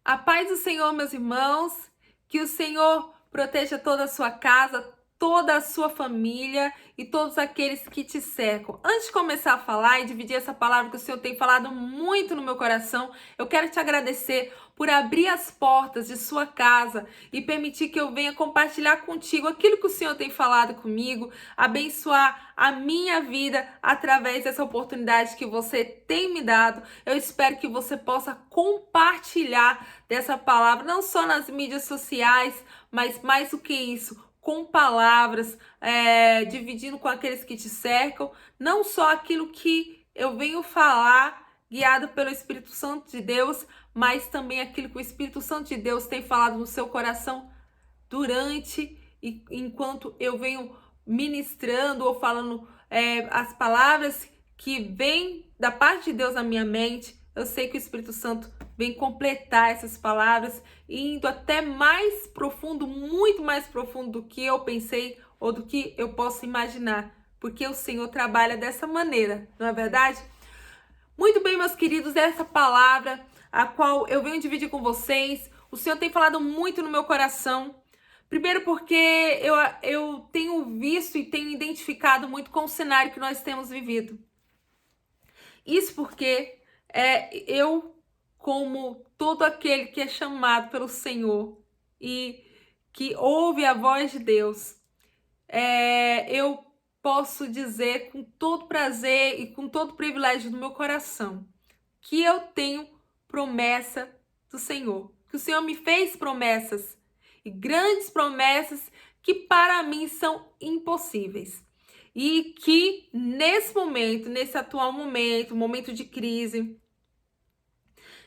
A paz do Senhor, meus irmãos, que o Senhor proteja toda a sua casa, toda a sua família e todos aqueles que te cercam. Antes de começar a falar e dividir essa palavra que o Senhor tem falado muito no meu coração, eu quero te agradecer por abrir as portas de sua casa e permitir que eu venha compartilhar contigo aquilo que o Senhor tem falado comigo, abençoar a minha vida através dessa oportunidade que você tem me dado. Eu espero que você possa compartilhar dessa palavra, não só nas mídias sociais, mas mais do que isso, com palavras, dividindo com aqueles que te cercam, não só aquilo que eu venho falar, guiado pelo Espírito Santo de Deus, mas também aquilo que o Espírito Santo de Deus tem falado no seu coração durante e enquanto eu venho ministrando ou falando as palavras que vêm da parte de Deus na minha mente. Eu sei que o Espírito Santo vem completar essas palavras, indo até mais profundo, muito mais profundo do que eu pensei ou do que eu posso imaginar, porque o Senhor trabalha dessa maneira, não é verdade? Muito bem, meus queridos, essa palavra a qual eu venho dividir com vocês, o Senhor tem falado muito no meu coração. Primeiro porque eu tenho visto e tenho identificado muito com o cenário que nós temos vivido. Isso porque eu, como todo aquele que é chamado pelo Senhor e que ouve a voz de Deus, eu posso dizer com todo prazer e com todo privilégio do meu coração que eu tenho promessa do Senhor, que o Senhor me fez promessas e grandes promessas que para mim são impossíveis. E que nesse momento, nesse atual momento, momento de crise,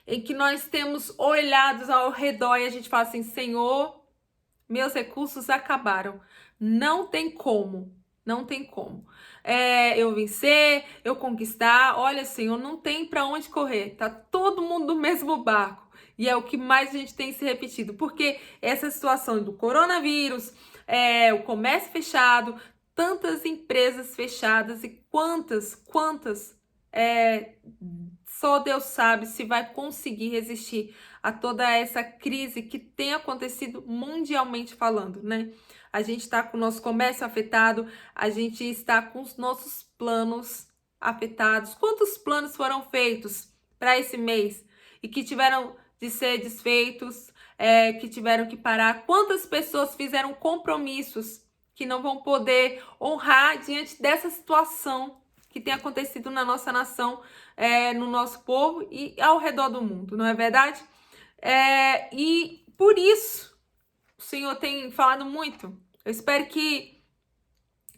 em que nós temos olhados ao redor e a gente fala assim: Senhor, meus recursos acabaram. Não tem como, não tem como. Eu vencer, eu conquistar. Olha, Senhor, não tem para onde correr. Tá todo mundo no mesmo barco. E é o que mais a gente tem se repetido. Porque essa situação do coronavírus, o comércio fechado, tantas empresas fechadas e quantas, só Deus sabe se vai conseguir resistir a toda essa crise que tem acontecido mundialmente falando, né? A gente está com o nosso comércio afetado, a gente está com os nossos planos afetados. Quantos planos foram feitos para esse mês e que tiveram de ser desfeitos, que tiveram que parar? Quantas pessoas fizeram compromissos que não vão poder honrar diante dessa situação que tem acontecido na nossa nação, no nosso povo e ao redor do mundo, não é verdade? E por isso o Senhor tem falado muito. Eu espero que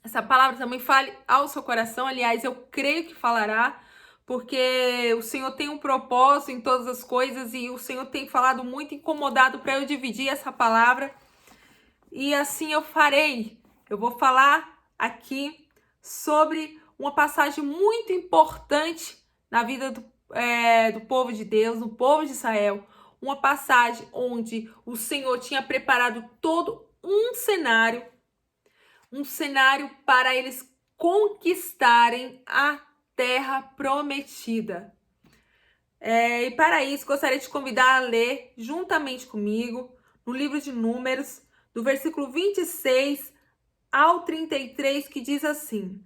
essa palavra também fale ao seu coração. Aliás, eu creio que falará, porque o Senhor tem um propósito em todas as coisas e o Senhor tem falado muito, incomodado para eu dividir essa palavra. E assim eu farei. Eu vou falar aqui sobre uma passagem muito importante na vida do povo de Deus, do povo de Israel. Uma passagem onde o Senhor tinha preparado todo um cenário para eles conquistarem a terra prometida. E para isso, gostaria de te convidar a ler juntamente comigo no livro de Números, do versículo 26 ao 33, que diz assim: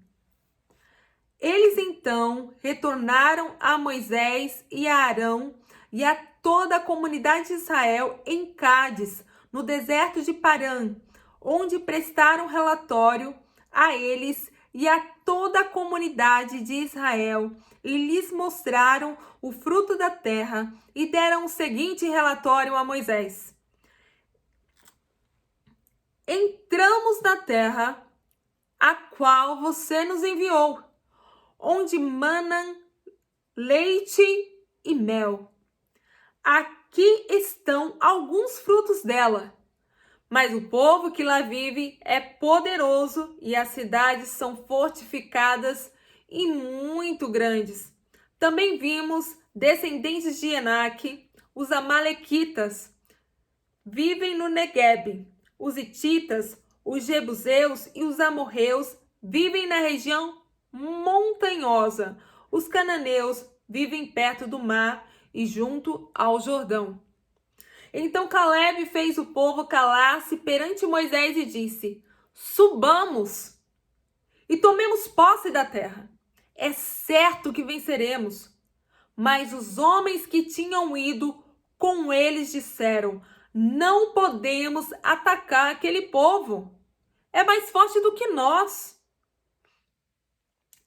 Eles então retornaram a Moisés e a Arão e a toda a comunidade de Israel em Cádiz, no deserto de Parã, onde prestaram relatório a eles e a toda a comunidade de Israel, e lhes mostraram o fruto da terra, e deram o seguinte relatório a Moisés: Entramos na terra a qual você nos enviou, onde manam leite e mel. Aqui estão alguns frutos dela, mas o povo que lá vive é poderoso e as cidades são fortificadas e muito grandes. Também vimos descendentes de Enaque, os amalequitas, vivem no Neguebe. Os hititas, os jebuseus e os amorreus vivem na região montanhosa. Os cananeus vivem perto do mar e junto ao Jordão. Então Caleb fez o povo calar-se perante Moisés e disse: subamos e tomemos posse da terra. É certo que venceremos. Mas os homens que tinham ido com eles disseram: não podemos atacar aquele povo. É mais forte do que nós.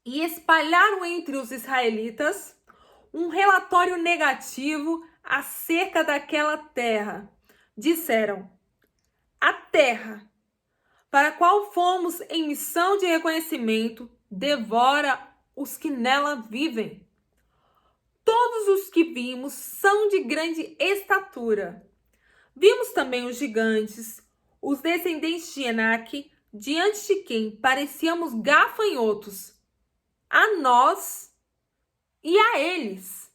E espalharam entre os israelitas um relatório negativo acerca daquela terra. Disseram: a terra para a qual fomos em missão de reconhecimento devora os que nela vivem. Todos os que vimos são de grande estatura. Vimos também os gigantes, os descendentes de Enaque, diante de quem parecíamos gafanhotos, a nós e a eles.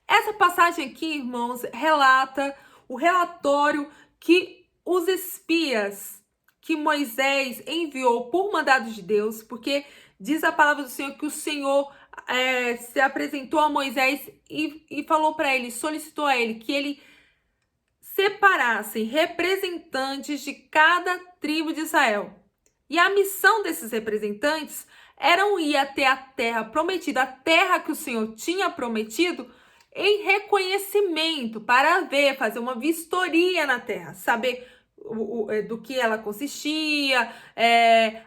Essa passagem aqui, irmãos, relata o relatório que os espias que Moisés enviou por mandado de Deus, porque diz a palavra do Senhor que o Senhor se apresentou a Moisés e falou para ele, solicitou a ele que ele separasse representantes de cada tribo de Israel. E a missão desses representantes era ir até a terra prometida, a terra que o Senhor tinha prometido, em reconhecimento, para ver, fazer uma vistoria na terra, saber do que ela consistia,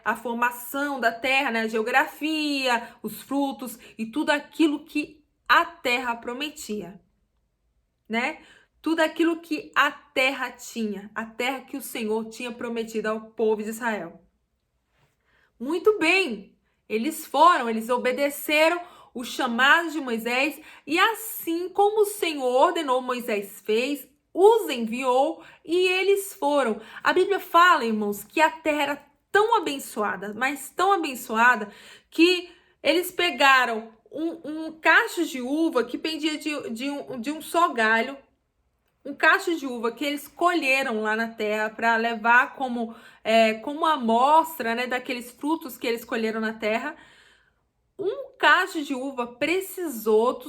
a formação da terra, né, a geografia, os frutos e tudo aquilo que a terra prometia, né? Tudo aquilo que a terra tinha, a terra que o Senhor tinha prometido ao povo de Israel. Muito bem, eles obedeceram o chamado de Moisés e assim como o Senhor ordenou, Moisés fez, os enviou e eles foram. A Bíblia fala, irmãos, que a terra era tão abençoada, mas tão abençoada, que eles pegaram um cacho de uva que pendia de um só galho, um cacho de uva que eles colheram lá na terra para levar como amostra, né, daqueles frutos que eles colheram na terra. Um cacho de uva precisou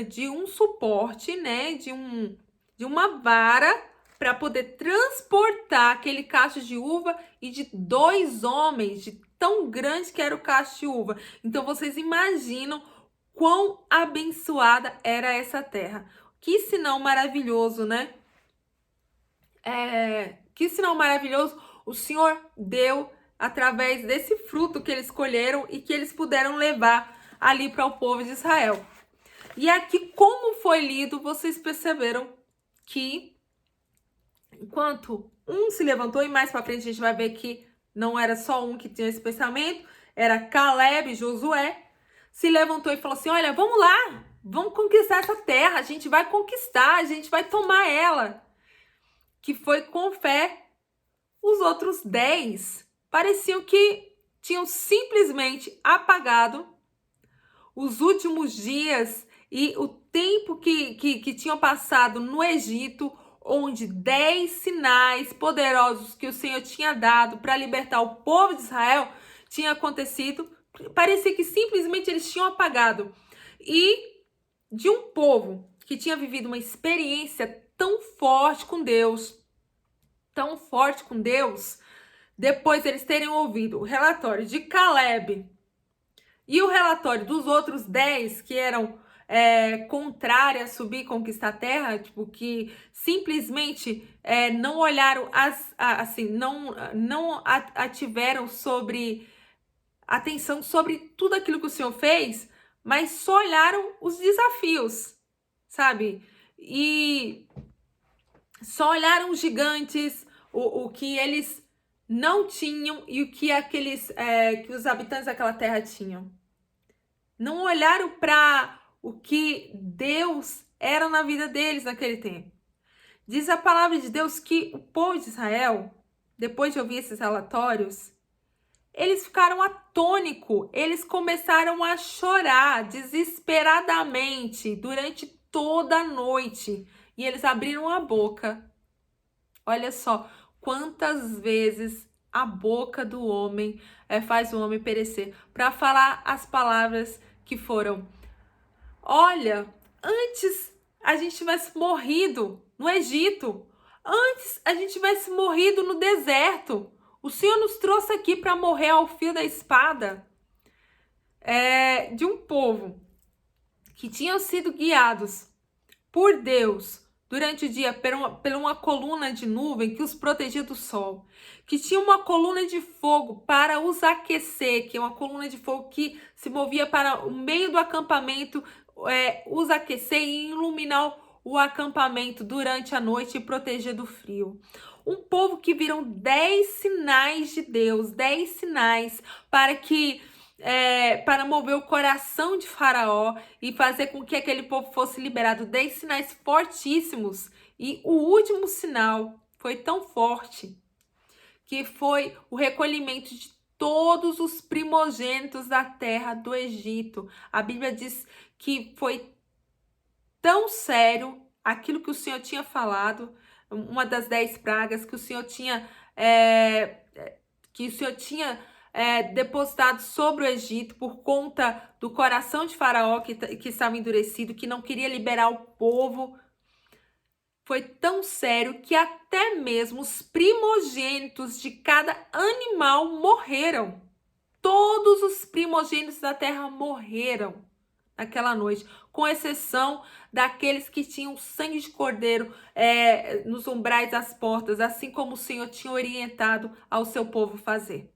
de um suporte, né, de uma vara para poder transportar aquele cacho de uva e de 2 homens, de tão grande que era o cacho de uva. Então vocês imaginam quão abençoada era essa terra. Que sinal maravilhoso, né? Que sinal maravilhoso o Senhor deu através desse fruto que eles colheram e que eles puderam levar ali para o povo de Israel. E aqui, como foi lido, vocês perceberam que enquanto um se levantou, e mais para frente a gente vai ver que não era só um que tinha esse pensamento, era Caleb e Josué, se levantou e falou assim: olha, vamos lá, vamos conquistar essa terra, a gente vai conquistar, a gente vai tomar ela. Que foi com fé. Os outros 10 pareciam que tinham simplesmente apagado os últimos dias e o tempo que tinham passado no Egito, onde 10 sinais poderosos que o Senhor tinha dado para libertar o povo de Israel tinha acontecido. Parecia que simplesmente eles tinham apagado. E de um povo que tinha vivido uma experiência tão forte com Deus, depois eles terem ouvido o relatório de Caleb e o relatório dos outros 10 que eram contrários a subir e conquistar a terra, tipo, que simplesmente não olharam, não ativeram atenção sobre tudo aquilo que o Senhor fez, mas só olharam os desafios, sabe? E só olharam os gigantes, o que eles não tinham e o que que os habitantes daquela terra tinham. Não olharam para o que Deus era na vida deles naquele tempo. Diz a palavra de Deus que o povo de Israel, depois de ouvir esses relatórios, eles ficaram atônicos, eles começaram a chorar desesperadamente durante toda a noite. E eles abriram a boca. Olha só quantas vezes a boca do homem faz o homem perecer, para falar as palavras que foram: olha, antes a gente tivesse morrido no Egito. Antes a gente tivesse morrido no deserto. O Senhor nos trouxe aqui para morrer ao fio da espada de um povo que tinham sido guiados por Deus durante o dia por uma coluna de nuvem que os protegia do sol, que tinha uma coluna de fogo para os aquecer, que é uma coluna de fogo que se movia para o meio do acampamento, os aquecer e iluminar o acampamento durante a noite e proteger do frio. Um povo que viram 10 sinais de Deus, 10 sinais para mover o coração de Faraó e fazer com que aquele povo fosse liberado. 10 sinais fortíssimos. E o último sinal foi tão forte que foi o recolhimento de todos os primogênitos da terra do Egito. A Bíblia diz que foi tão sério aquilo que o Senhor tinha falado, uma das 10 pragas que o Senhor tinha depositado sobre o Egito por conta do coração de Faraó que estava endurecido, que não queria liberar o povo. Foi tão sério que até mesmo os primogênitos de cada animal morreram. Todos os primogênitos da terra morreram naquela noite, com exceção daqueles que tinham sangue de cordeiro nos umbrais das portas, assim como o Senhor tinha orientado ao seu povo fazer.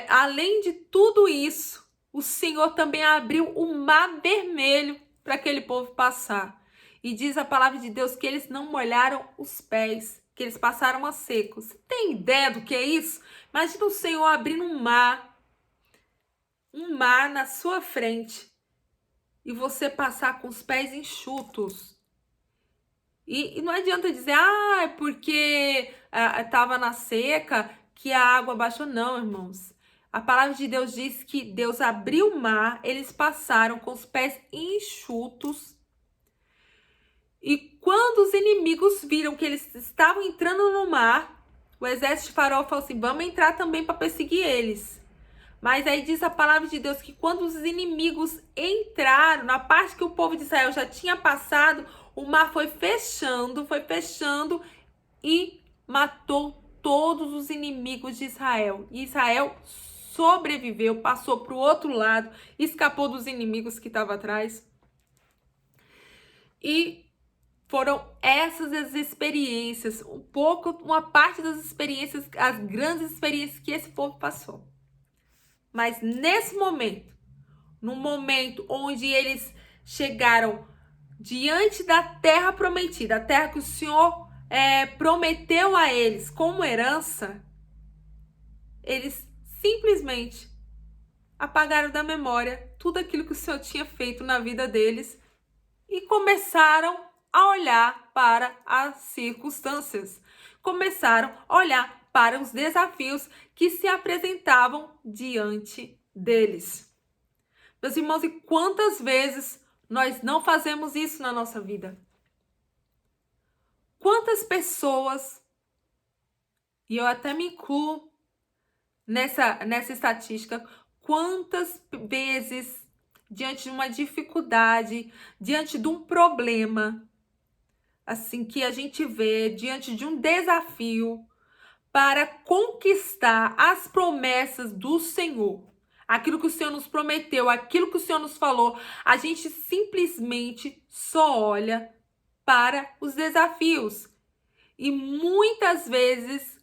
Além de tudo isso, o Senhor também abriu o mar vermelho para aquele povo passar. E diz a palavra de Deus que eles não molharam os pés, que eles passaram a seco. Você tem ideia do que é isso? Imagina o Senhor abrindo um mar na sua frente e você passar com os pés enxutos. E não adianta dizer, é porque estava na seca que a água baixou. Não, irmãos. A palavra de Deus diz que Deus abriu o mar, eles passaram com os pés enxutos. E quando os inimigos viram que eles estavam entrando no mar, o exército de Faraó falou assim, vamos entrar também para perseguir eles. Mas aí diz a palavra de Deus que quando os inimigos entraram, na parte que o povo de Israel já tinha passado, o mar foi fechando e matou todos os inimigos de Israel. E Israel sobreviveu, passou para o outro lado, escapou dos inimigos que estavam atrás. E foram essas as experiências, uma parte das experiências, as grandes experiências que esse povo passou. Mas nesse momento, no momento onde eles chegaram diante da terra prometida, a terra que o Senhor prometeu a eles como herança, eles simplesmente apagaram da memória tudo aquilo que o Senhor tinha feito na vida deles e começaram a olhar para as circunstâncias, começaram a olhar para os desafios que se apresentavam diante deles. Meus irmãos, e quantas vezes nós não fazemos isso na nossa vida? Quantas pessoas, e eu até me incluo nessa estatística, quantas vezes, diante de uma dificuldade, diante de um problema, assim que a gente vê, diante de um desafio, para conquistar as promessas do Senhor, aquilo que o Senhor nos prometeu, aquilo que o Senhor nos falou, a gente simplesmente só olha para os desafios. E muitas vezes,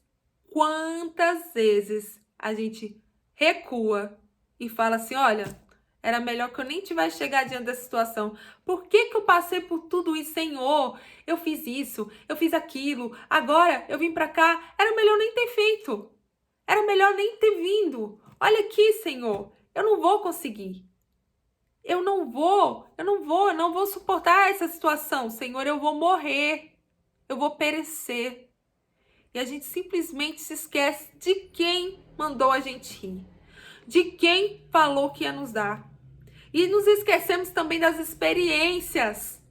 quantas vezes a gente recua e fala assim, olha, era melhor que eu nem tivesse chegado diante dessa situação. Por que eu passei por tudo isso, Senhor? Eu fiz isso, eu fiz aquilo, agora eu vim para cá. Era melhor nem ter feito. Era melhor nem ter vindo. Olha aqui, Senhor, eu não vou conseguir. Eu não vou suportar essa situação, Senhor, eu vou morrer. Eu vou perecer. E a gente simplesmente se esquece de quem mandou a gente rir. De quem falou que ia nos dar. E nos esquecemos também das experiências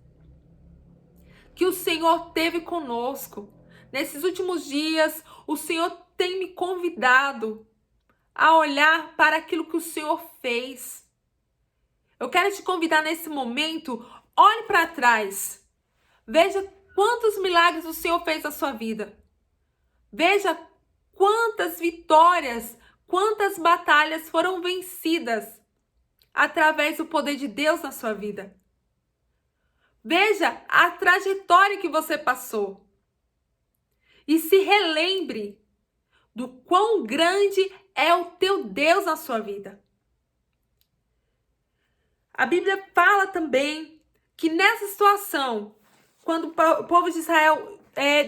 que o Senhor teve conosco. Nesses últimos dias, o Senhor tem me convidado a olhar para aquilo que o Senhor fez. Eu quero te convidar nesse momento, olhe para trás. Veja quantos milagres o Senhor fez na sua vida. Veja quantas vitórias, quantas batalhas foram vencidas através do poder de Deus na sua vida. Veja a trajetória que você passou. E se relembre do quão grande é o teu Deus na sua vida. A Bíblia fala também que nessa situação, quando o povo de Israel,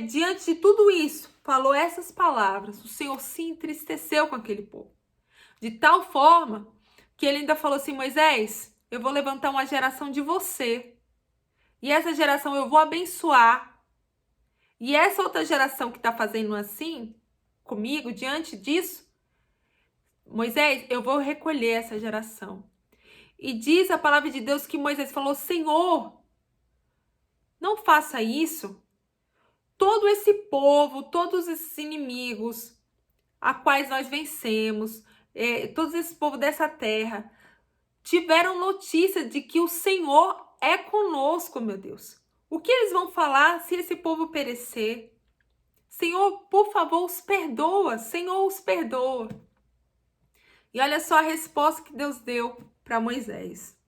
diante de tudo isso, falou essas palavras, o Senhor se entristeceu com aquele povo. De tal forma que ele ainda falou assim: Moisés, eu vou levantar uma geração de você. E essa geração eu vou abençoar. E essa outra geração que está fazendo assim comigo, diante disso, Moisés, eu vou recolher essa geração. E diz a palavra de Deus que Moisés falou: Senhor, não faça isso. Todo esse povo, todos esses inimigos a quais nós vencemos, todos esse povo dessa terra, tiveram notícia de que o Senhor é conosco, meu Deus. O que eles vão falar se esse povo perecer? Senhor, por favor, os perdoa. Senhor, os perdoa. E olha só a resposta que Deus deu para Moisés.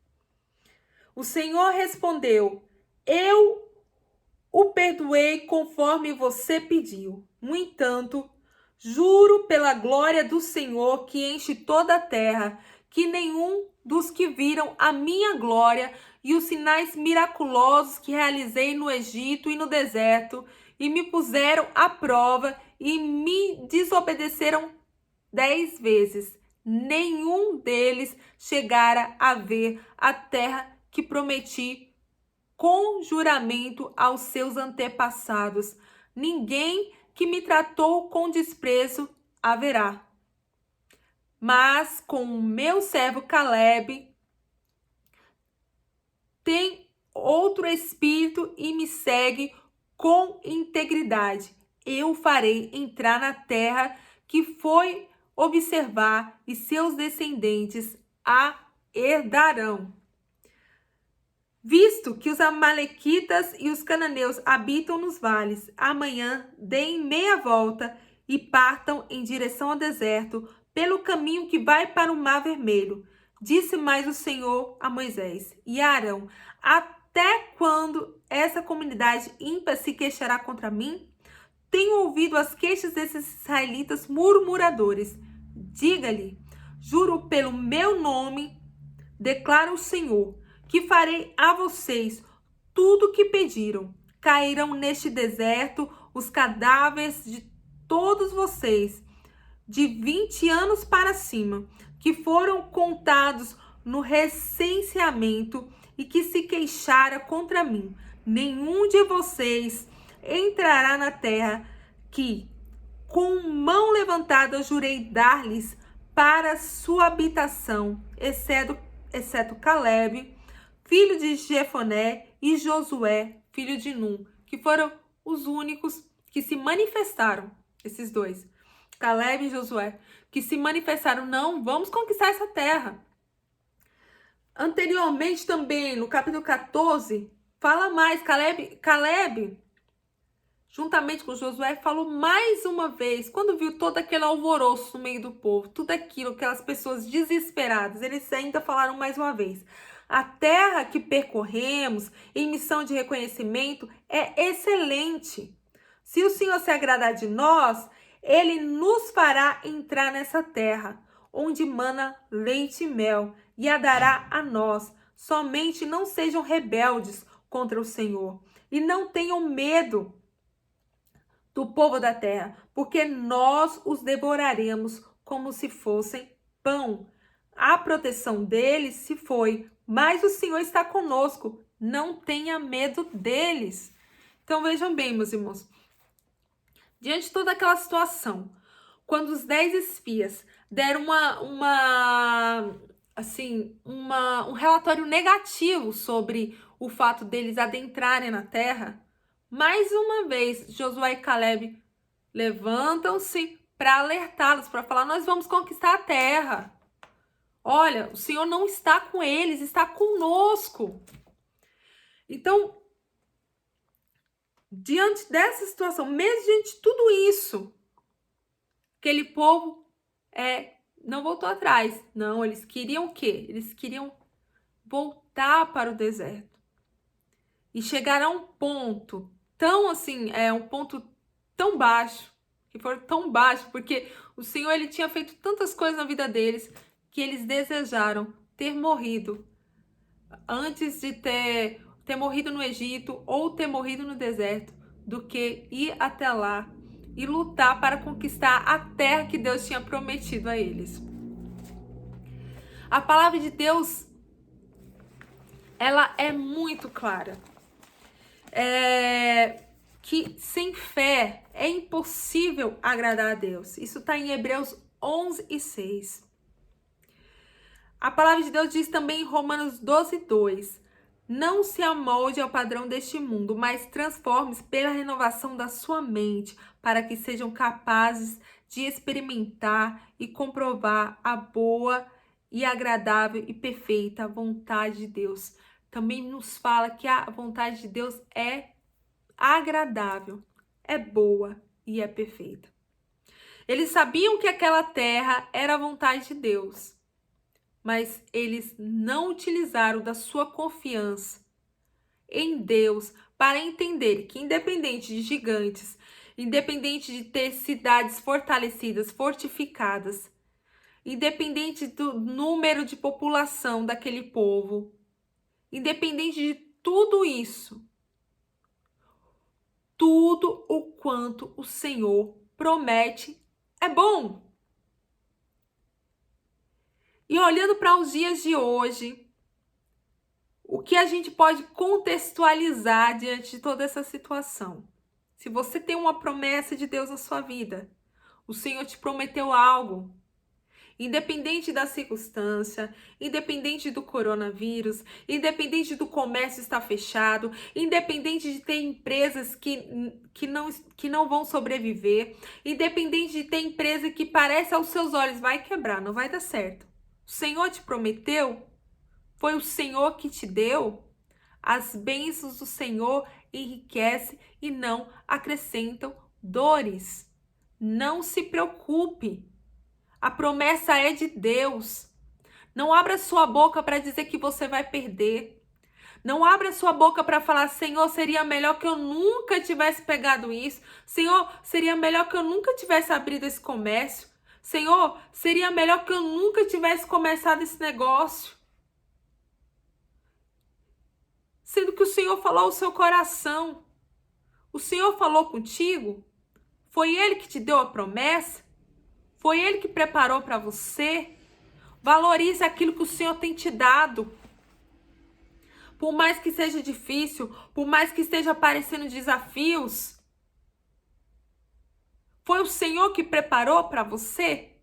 O Senhor respondeu: eu o perdoei conforme você pediu. No entanto, juro pela glória do Senhor que enche toda a terra, que nenhum dos que viram a minha glória e os sinais miraculosos que realizei no Egito e no deserto, e me puseram à prova e me desobedeceram 10 vezes, nenhum deles chegara a ver a terra que prometi com juramento aos seus antepassados. Ninguém que me tratou com desprezo haverá. Mas com o meu servo Caleb tem outro espírito e me segue com integridade. Eu farei entrar na terra que foi observar e seus descendentes a herdarão. Visto que os amalequitas e os cananeus habitam nos vales, amanhã deem meia volta e partam em direção ao deserto, pelo caminho que vai para o Mar Vermelho. Disse mais o Senhor a Moisés e a Arão: até quando essa comunidade ímpia se queixará contra mim? Tenho ouvido as queixas desses israelitas murmuradores. Diga-lhe: juro pelo meu nome, declara o Senhor, que farei a vocês tudo o que pediram. Cairão neste deserto os cadáveres de todos vocês, de 20 anos para cima, que foram contados no recenseamento e que se queixara contra mim. Nenhum de vocês entrará na terra que, com mão levantada, jurei dar-lhes para sua habitação, exceto Caleb, filho de Jefoné, e Josué, filho de Num, que foram os únicos que se manifestaram, esses dois, Caleb e Josué, que se manifestaram: não, vamos conquistar essa terra. Anteriormente também, no capítulo 14, fala mais, Caleb, juntamente com Josué, falou mais uma vez, quando viu todo aquele alvoroço no meio do povo, tudo aquilo, aquelas pessoas desesperadas, eles ainda falaram mais uma vez: a terra que percorremos em missão de reconhecimento é excelente. Se o Senhor se agradar de nós, Ele nos fará entrar nessa terra, onde mana leite e mel, e a dará a nós. Somente não sejam rebeldes contra o Senhor, e não tenham medo do povo da terra, porque nós os devoraremos como se fossem pão. A proteção deles se foi, mas o Senhor está conosco. Não tenha medo deles. Então vejam bem, meus irmãos, diante de toda aquela situação, quando os 10 espias deram um relatório negativo sobre o fato deles adentrarem na terra, mais uma vez Josué e Caleb levantam-se para alertá-los, para falar: nós vamos conquistar a terra. Olha, o Senhor não está com eles, está conosco. Então, diante dessa situação, mesmo diante de tudo isso, aquele povo não voltou atrás. Não, eles queriam o quê? Eles queriam voltar para o deserto. E chegaram a um ponto tão assim, um ponto tão baixo, que foram tão baixo, porque o Senhor ele tinha feito tantas coisas na vida deles, que eles desejaram ter morrido antes de ter morrido no Egito ou ter morrido no deserto, do que ir até lá e lutar para conquistar a terra que Deus tinha prometido a eles. A palavra de Deus, ela é muito clara. Que sem fé é impossível agradar a Deus. Isso está em Hebreus 11:6. A palavra de Deus diz também em Romanos 12:2. Não se amolde ao padrão deste mundo, mas transforme-se pela renovação da sua mente, para que sejam capazes de experimentar e comprovar a boa e agradável e perfeita vontade de Deus. Também nos fala que a vontade de Deus é agradável, é boa e é perfeita. Eles sabiam que aquela terra era a vontade de Deus, mas eles não utilizaram da sua confiança em Deus para entender que, independente de gigantes, independente de ter cidades fortalecidas, fortificadas, independente do número de população daquele povo, independente de tudo isso, tudo o quanto o Senhor promete é bom. E olhando para os dias de hoje, o que a gente pode contextualizar diante de toda essa situação? Se você tem uma promessa de Deus na sua vida, o Senhor te prometeu algo, independente da circunstância, independente do coronavírus, independente do comércio estar fechado, independente de ter empresas que não vão sobreviver, independente de ter empresa que parece aos seus olhos vai quebrar, não vai dar certo. O Senhor te prometeu, foi o Senhor que te deu. As bênçãos do Senhor enriquecem e não acrescentam dores. Não se preocupe. A promessa é de Deus. Não abra sua boca para dizer que você vai perder. Não abra sua boca para falar, Senhor, seria melhor que eu nunca tivesse pegado isso. Senhor, seria melhor que eu nunca tivesse abrido esse comércio. Senhor, seria melhor que eu nunca tivesse começado esse negócio. Sendo que o Senhor falou ao seu coração. O Senhor falou contigo. Foi Ele que te deu a promessa. Foi Ele que preparou para você. Valorize aquilo que o Senhor tem te dado. Por mais que seja difícil, por mais que esteja aparecendo desafios, foi o Senhor que preparou para você?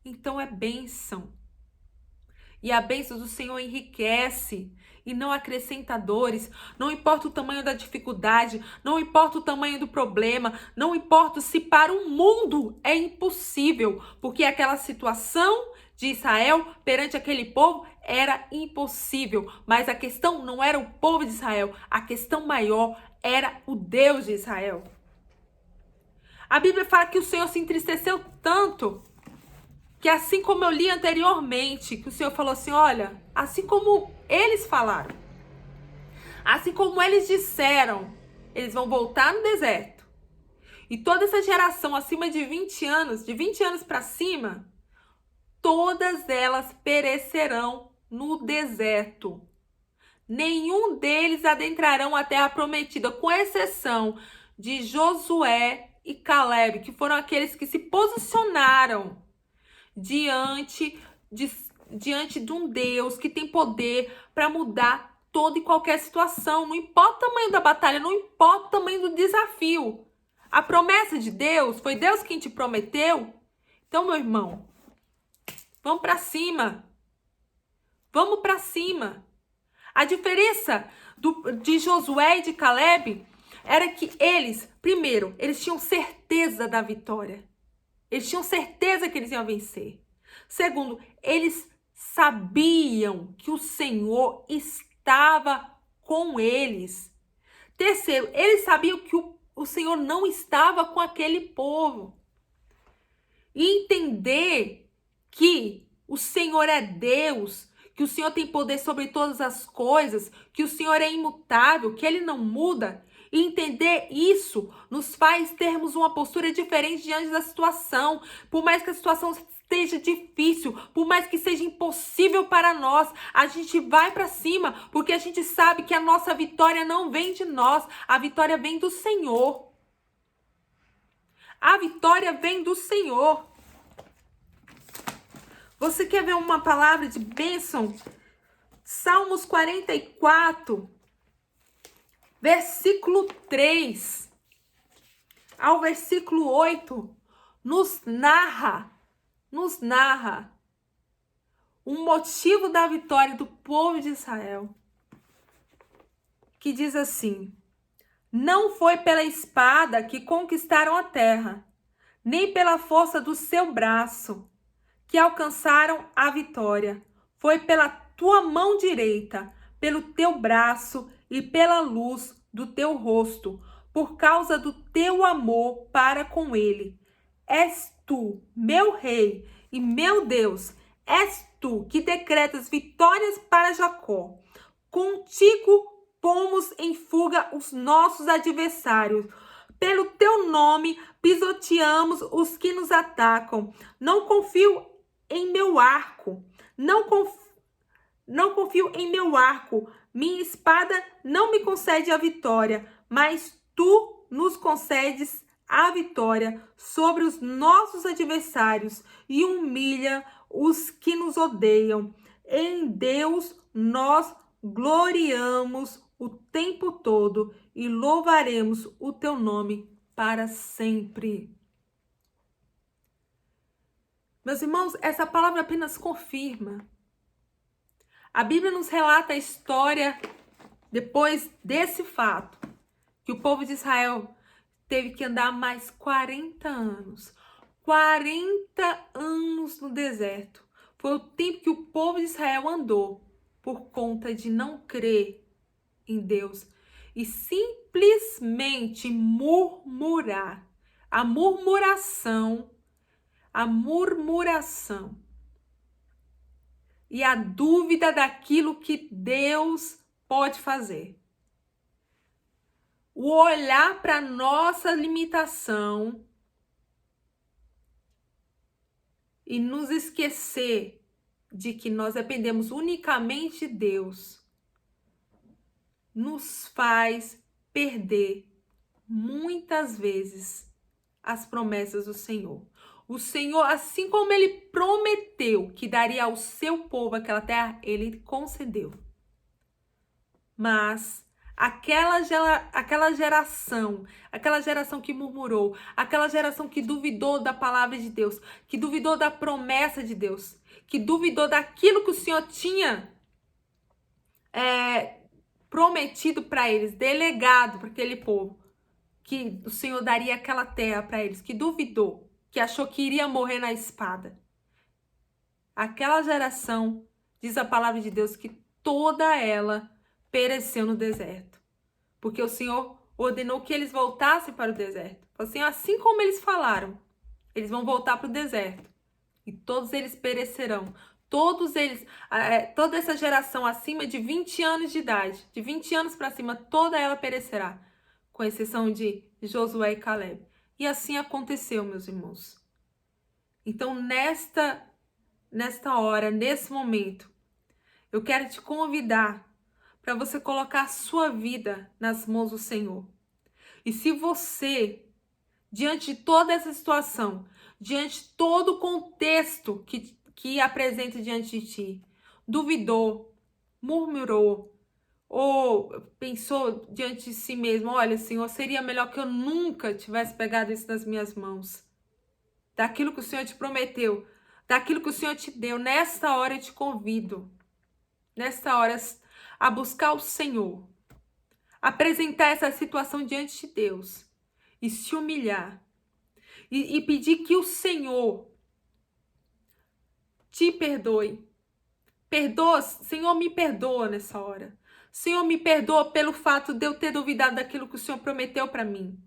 Então é bênção. E a bênção do Senhor enriquece e não acrescenta dores. Não importa o tamanho da dificuldade, não importa o tamanho do problema, não importa se para o mundo é impossível, porque aquela situação de Israel perante aquele povo era impossível. Mas a questão não era o povo de Israel, a questão maior era o Deus de Israel. A Bíblia fala que o Senhor se entristeceu tanto que, assim como eu li anteriormente, que o Senhor falou assim, olha, assim como eles falaram, assim como eles disseram, eles vão voltar no deserto. E toda essa geração acima de 20 anos, de 20 anos para cima, todas elas perecerão no deserto. Nenhum deles adentrarão a terra prometida, com exceção de Josué e Caleb, que foram aqueles que se posicionaram diante de um Deus que tem poder para mudar toda e qualquer situação. Não importa o tamanho da batalha, não importa o tamanho do desafio. A promessa de Deus, foi Deus quem te prometeu. Então, meu irmão, vamos para cima. Vamos para cima. A diferença de Josué e de Caleb era que eles, primeiro, eles tinham certeza da vitória. Eles tinham certeza que eles iam vencer. Segundo, eles sabiam que o Senhor estava com eles. Terceiro, eles sabiam que o Senhor não estava com aquele povo. E entender que o Senhor é Deus, que o Senhor tem poder sobre todas as coisas, que o Senhor é imutável, que Ele não muda. E entender isso nos faz termos uma postura diferente diante da situação. Por mais que a situação esteja difícil, por mais que seja impossível para nós, a gente vai para cima, porque a gente sabe que a nossa vitória não vem de nós, a vitória vem do Senhor. A vitória vem do Senhor. Você quer ver uma palavra de bênção? Salmos 44, versículo 3 ao versículo 8, nos narra um motivo da vitória do povo de Israel, que diz assim: não foi pela espada que conquistaram a terra, nem pela força do seu braço que alcançaram a vitória. Foi pela tua mão direita, pelo teu braço e pela luz do teu rosto, por causa do teu amor para com ele. És tu, meu rei e meu Deus, és tu que decretas vitórias para Jacó. Contigo pomos em fuga os nossos adversários. Pelo teu nome pisoteamos os que nos atacam. Não confio em meu arco. Não confio em meu arco. Minha espada não me concede a vitória, mas tu nos concedes a vitória sobre os nossos adversários e humilha os que nos odeiam. Em Deus nós gloriamos o tempo todo e louvaremos o teu nome para sempre. Meus irmãos, essa palavra apenas confirma. A Bíblia nos relata a história depois desse fato, que o povo de Israel teve que andar mais 40 anos. 40 anos no deserto. Foi o tempo que o povo de Israel andou por conta de não crer em Deus e simplesmente murmurar. A murmuração e a dúvida daquilo que Deus pode fazer. O olhar para a nossa limitação e nos esquecer de que nós dependemos unicamente de Deus nos faz perder muitas vezes as promessas do Senhor. O Senhor, assim como Ele prometeu que daria ao seu povo aquela terra, Ele concedeu. Mas aquela geração que murmurou, aquela geração que duvidou da palavra de Deus, que duvidou da promessa de Deus, que duvidou daquilo que o Senhor tinha prometido para eles, delegado para aquele povo, que o Senhor daria aquela terra para eles, que duvidou, que achou que iria morrer na espada. Aquela geração, diz a palavra de Deus, que toda ela pereceu no deserto. Porque o Senhor ordenou que eles voltassem para o deserto. Assim como eles falaram, eles vão voltar para o deserto. E todos eles perecerão. Todos eles, toda essa geração acima de 20 anos de idade, de 20 anos para cima, toda ela perecerá. Com exceção de Josué e Caleb. E assim aconteceu, meus irmãos. Então, nesta hora, nesse momento, eu quero te convidar para você colocar a sua vida nas mãos do Senhor. E se você, diante de toda essa situação, diante de todo o contexto que apresenta diante de ti, duvidou, murmurou, ou pensou diante de si mesmo, olha, Senhor, seria melhor que eu nunca tivesse pegado isso nas minhas mãos. Daquilo que o Senhor te prometeu, daquilo que o Senhor te deu, nesta hora eu te convido, nesta hora, a buscar o Senhor, apresentar essa situação diante de Deus e se humilhar e pedir que o Senhor te perdoe. Perdoa, Senhor, me perdoa nessa hora. Senhor, me perdoa pelo fato de eu ter duvidado daquilo que o Senhor prometeu para mim.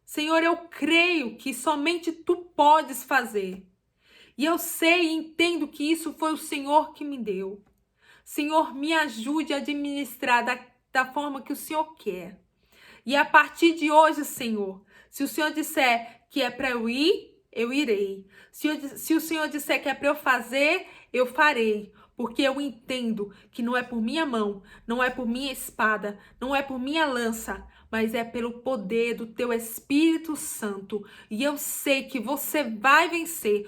Senhor, eu creio que somente Tu podes fazer. E eu sei e entendo que isso foi o Senhor que me deu. Senhor, me ajude a administrar da forma que o Senhor quer. E a partir de hoje, Senhor, se o Senhor disser que é para eu ir, eu irei. Se o Senhor disser que é para eu fazer, eu farei. Porque eu entendo que não é por minha mão, não é por minha espada, não é por minha lança, mas é pelo poder do Teu Espírito Santo. E eu sei que você vai vencer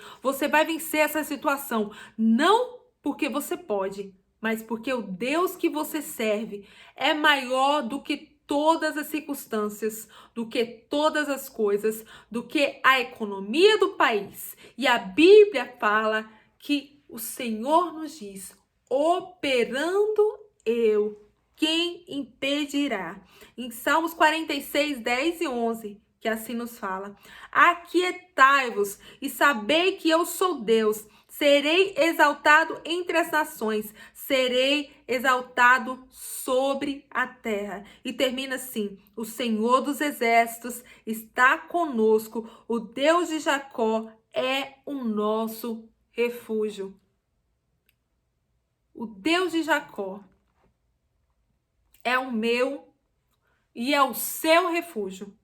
essa situação, não porque você pode, mas porque o Deus que você serve é maior do que todas as circunstâncias, do que todas as coisas, do que a economia do país. E a Bíblia fala que o Senhor nos diz: operando eu, quem impedirá? Em Salmos 46, 10 e 11, que assim nos fala: aquietai-vos e sabei que eu sou Deus. Serei exaltado entre as nações, serei exaltado sobre a terra. E termina assim: o Senhor dos exércitos está conosco, o Deus de Jacó é o nosso refúgio. O Deus de Jacó é o meu e é o seu refúgio.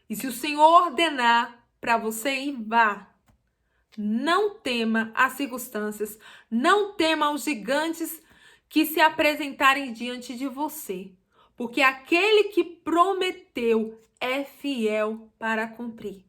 E se o Senhor ordenar para você ir, vá. Não tema as circunstâncias, não tema os gigantes que se apresentarem diante de você, porque aquele que prometeu é fiel para cumprir.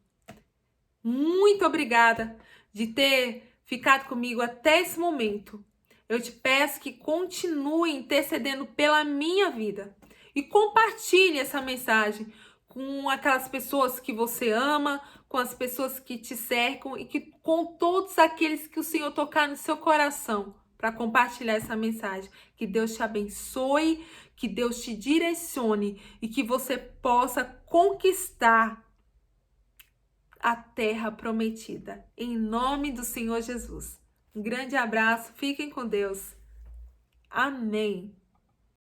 Muito obrigada de ter ficado comigo até esse momento. Eu te peço que continue intercedendo pela minha vida e compartilhe essa mensagem com aquelas pessoas que você ama, com as pessoas que te cercam e que com todos aqueles que o Senhor tocar no seu coração para compartilhar essa mensagem. Que Deus te abençoe, que Deus te direcione e que você possa conquistar a terra prometida. Em nome do Senhor Jesus. Um grande abraço, fiquem com Deus. Amém.